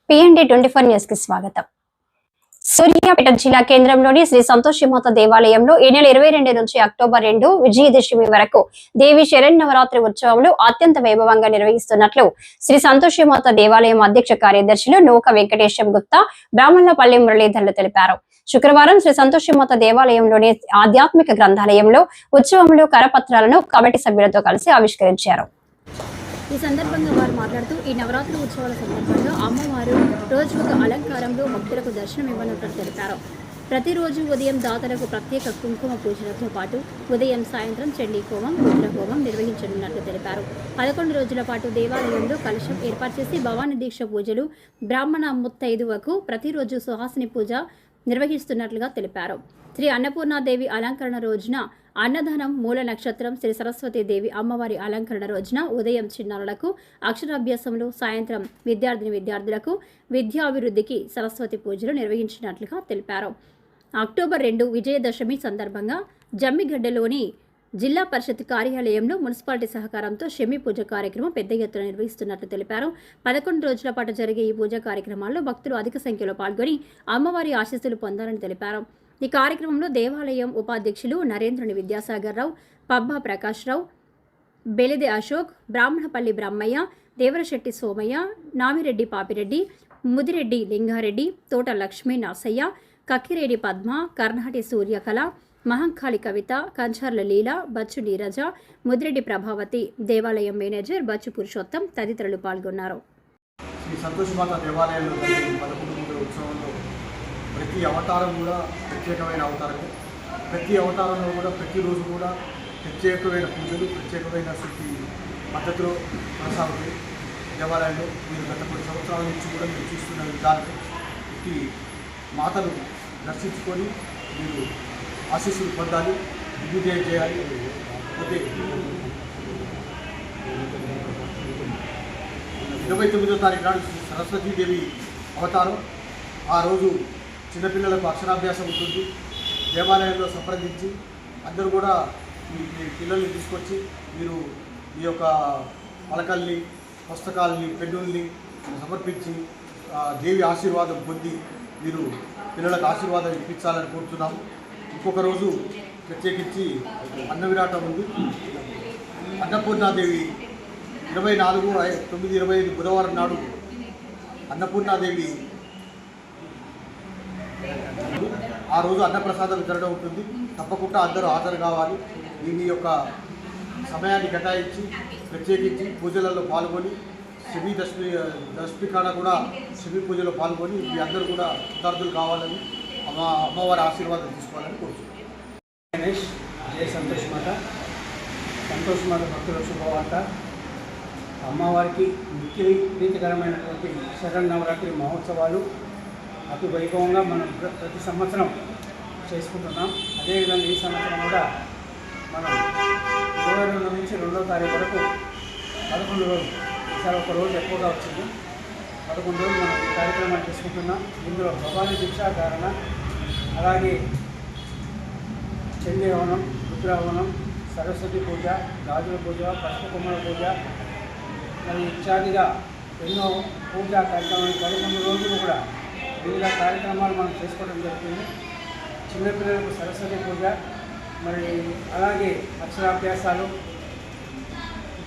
PND 24 news కి స్వాగతం. సూర్యాపేట జిల్లా కేంద్రంలోని శ్రీ సంతోషిమాత దేవాలయంలో ఈ నెల 22 నుంచి అక్టోబర్ 2 విజయదశమి వరకు దేవి శరన్నవరాత్రి ఉత్సవాలు అత్యంత వైభవంగా నిర్వహిస్తున్నట్లు శ్రీ సంతోషిమాత దేవాలయం అధ్యక్ష కార్యదర్శులు నూక వెంకటేశం గుప్తా, బ్రాహ్మణపల్లి మురళీధర్లు తెలిపారు. శుక్రవారం శ్రీ సంతోషిమాత దేవాలయంలోని ఆధ్యాత్మిక గ్రంథాలయంలో ఉత్సవంలో కరపత్రాలను కమిటీ సభ్యులతో కలిసి ఆవిష్కరించారు. ఈ సందర్భంగా వారు మాట్లాడుతూ ఈ నవరాత్రి ఉత్సవాల సందర్భంగా అమ్మవారు రోజు ఒక అలంకారంలో భక్తులకు దర్శనం ఇవ్వనున్నట్లు తెలిపారు. ప్రతిరోజు ఉదయం దాతలకు ప్రత్యేక కుంకుమ పూజలతో పాటు ఉదయం సాయంత్రం చండీ హోమం, రుద్ర హోమం నిర్వహించనున్నట్లు తెలిపారు. 11 రోజుల పాటు దేవాలయంలో కలశం ఏర్పాటు చేసి భవానీ దీక్ష పూజలు, బ్రాహ్మణ ముత్తైదువకు ప్రతిరోజు సుహాసిని పూజ నిర్వహిస్తున్నట్లుగా తెలిపారు. శ్రీ అన్నపూర్ణాదేవి అలంకరణ రోజున అన్నదానం, మూల నక్షత్రం శ్రీ సరస్వతీదేవి అమ్మవారి అలంకరణ రోజున ఉదయం చిన్నారులకు అక్షరాభ్యాసములు, సాయంత్రం విద్యార్థులకు విద్యాభివృద్ధికి సరస్వతి పూజలు నిర్వహించినట్లుగా తెలిపారు. అక్టోబర్ 2 విజయదశమి సందర్భంగా జమ్మిగడ్డలోని జిల్లా పరిషత్ కార్యాలయంలో మున్సిపాలిటీ సహకారంతో షమి పూజ కార్యక్రమం పెద్ద ఎత్తున నిర్వహిస్తున్నట్లు తెలిపారు. 11 రోజుల పాటు జరిగే ఈ పూజా కార్యక్రమాల్లో భక్తులు అధిక సంఖ్యలో పాల్గొని అమ్మవారి ఆశీస్సులు పొందాలని తెలిపారు. ఈ కార్యక్రమంలో దేవాలయం ఉపాధ్యక్షులు నరేంద్రుని విద్యాసాగర్ రావు, పబ్బా ప్రకాష్ రావు, బెలిదే అశోక్, బ్రాహ్మణపల్లి బ్రహ్మయ్య, దేవరశెట్టి సోమయ్య, నామిరెడ్డి పాపిరెడ్డి, ముదిరెడ్డి లింగారెడ్డి, తోట లక్ష్మీ నరసయ్య, కక్కిరెడ్డి పద్మ, కర్ణాటి సూర్యకళ, మహంకాళి కవిత, కంచార్ల లీల, బచ్చు నీరజ, ముదిరెడ్డి ప్రభావతి, దేవాలయం మేనేజర్ బచ్చు పురుషోత్తం తదితరులు పాల్గొన్నారు. శ్రీ సంతోషమాత దేవాలయంలో 11 ఉత్సవంలో ప్రతి అవతారం కూడా ప్రత్యేకమైన అవతారమే. ప్రతి అవతారంలో కూడా ప్రతిరోజు కూడా ప్రత్యేకమైన పూజలు, ప్రత్యేకమైన శుద్ధి పద్ధతిలో కొనసాగుతాయి. దేవాలయంలో మీరు గత 10 సంవత్సరాల నుంచి కూడా మీరు చూస్తున్న విధానం ప్రతి మాతలు దర్శించుకొని మీరు ఆశీస్సులు పొందాలి, విజయం చేయాలి. ఓకే, 29వ తారీఖు నాడు సరస్వతీదేవి అవతారం. ఆ రోజు చిన్నపిల్లలకు అక్షరాభ్యాసం ఉంటుంది. దేవాలయంలో సంప్రదించి అందరూ కూడా మీ పిల్లల్ని తీసుకొచ్చి మీరు ఈ యొక్క పలకల్ని, పుస్తకాలని, పెన్నుల్ని సమర్పించి దేవి ఆశీర్వాదం పొంది మీరు పిల్లలకు ఆశీర్వాదం ఇప్పించాలని కోరుతున్నాము. ఇంకొక రోజు ప్రత్యేకించి అన్న విరాటం ఉంది. అన్నపూర్ణాదేవి 24/9/25 బుధవారం నాడు అన్నపూర్ణాదేవి ఆ రోజు అన్నప్రసాదం వితరణ ఉంటుంది. తప్పకుండా అందరూ హాజరు కావాలి. మీ యొక్క సమయాన్ని కేటాయించి ప్రత్యేకించి పూజలలో పాల్గొని శమి దశమి కాడ కూడా శమి పూజలో పాల్గొని మీ అందరూ కూడా కృతార్థులు కావాలని, అమ్మవారి ఆశీర్వాదం తీసుకోవాలని కోరుతున్నాను. గణేష్ జయ సంతోషమాత. సంతోషమాత భక్తుల శుభవార్త. అమ్మవారికి నిత్య ప్రీతికరమైనటువంటి శరన్నవరాత్రి మహోత్సవాలు అతి వైభవంగా మనం ప్రతి సంవత్సరం చేసుకుంటున్నాం. అదేవిధంగా ఈ సంవత్సరం కూడా మనం 22 నుంచి 2వ తారీఖు వరకు 11 రోజులు, ఈసారి ఒక రోజు ఎక్కువగా వచ్చింది. 11 రోజులు మనం ఈ కార్యక్రమాలు చేసుకుంటున్నాం. ఇందులో భవానీ దీక్షాధారణ, అలాగే చండీ హవనం, రుద్ర హవనం, సరస్వతి పూజ, గాజుల పూజ, పసుపు కొమ్మల పూజ, మరి ఇత్యాదిగా ఎన్నో పూజా కార్యక్రమాలు 11 రోజులు కూడా వివిధ కార్యక్రమాలు మనం చేసుకోవడం జరుగుతుంది. చిన్నపిల్లలకు సరస్వతి పూజ, మరి అలాగే అక్షరాభ్యాసాలు,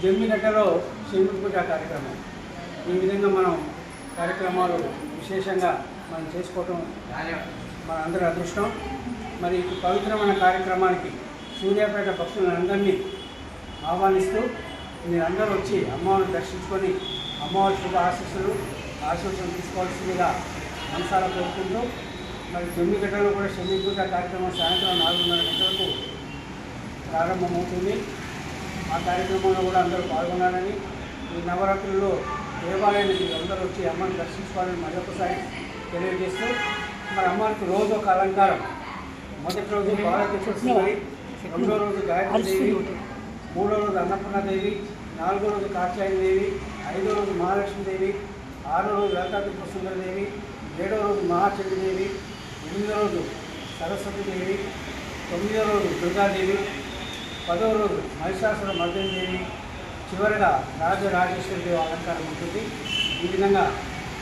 జమ్మిగడ్డలో శివుడి పూజ కార్యక్రమం, ఈ విధంగా మనం కార్యక్రమాలు విశేషంగా మనం చేసుకోవటం మన అందరి అదృష్టం. మరి ఈ పవిత్రమైన కార్యక్రమానికి సూర్యాపేట భక్తులందరినీ ఆహ్వానిస్తూ మీరందరూ వచ్చి అమ్మవారిని దర్శించుకొని అమ్మవారి శుభ ఆశీస్సులు తీసుకోవాల్సిందిగా మనసారా కోరుకుంటూ, మరి జమ్మిగడ్డలో కూడా శని పూజ కార్యక్రమం సాయంత్రం 4:30 గంటలకు ప్రారంభమవుతుంది. ఆ కార్యక్రమంలో కూడా అందరూ పాల్గొనాలని, ఈ నవరాత్రుల్లో దేవాలయానికి అందరూ వచ్చి అమ్మని దర్శించుకోవాలని మరొకసారి తెలియజేస్తూ, మరి అమ్మవారికి రోజు ఒక అలంకారం. మొదటి రోజు బాలకృష్ణదేవి, 2వ రోజు గాయత్రీదేవి, 3వ రోజు అన్నపూర్ణాదేవి, 4వ రోజు కాత్యాయనిదేవి, 5వ రోజు మహాలక్ష్మీదేవి, 6వ రోజు లలితా సుందరదేవి, 7వ రోజు మహాచండీదేవి, 8వ రోజు సరస్వతీదేవి, 9వ రోజు దుర్గాదేవి, 10వ రోజు మహిషాసుర మర్దినీదేవి, చివరిగా రాజరాజేశ్వరి దేవి అలంకారం ఉంటుంది. ఈ విధంగా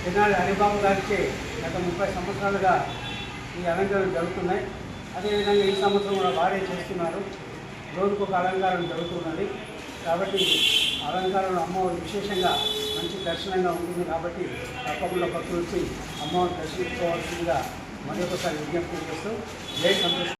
తెనాలి హరిబాబు గారిచే గత 30 సంవత్సరాలుగా ఈ అలంకరణ జరుగుతున్నాయి. అదేవిధంగా ఈ సంవత్సరం కూడా వారే చేస్తున్నారు. రోజుకొక అలంకారం జరుగుతున్నది. కాబట్టి అలంకారం అమ్మవారు విశేషంగా మంచి దర్శనంగా ఉంటుంది. కాబట్టి తప్పకుండా భక్తులు వచ్చి అమ్మవారిని దర్శించుకోవాల్సిందిగా మరొకసారి విజ్ఞప్తి చేస్తూ జై సంతోష్.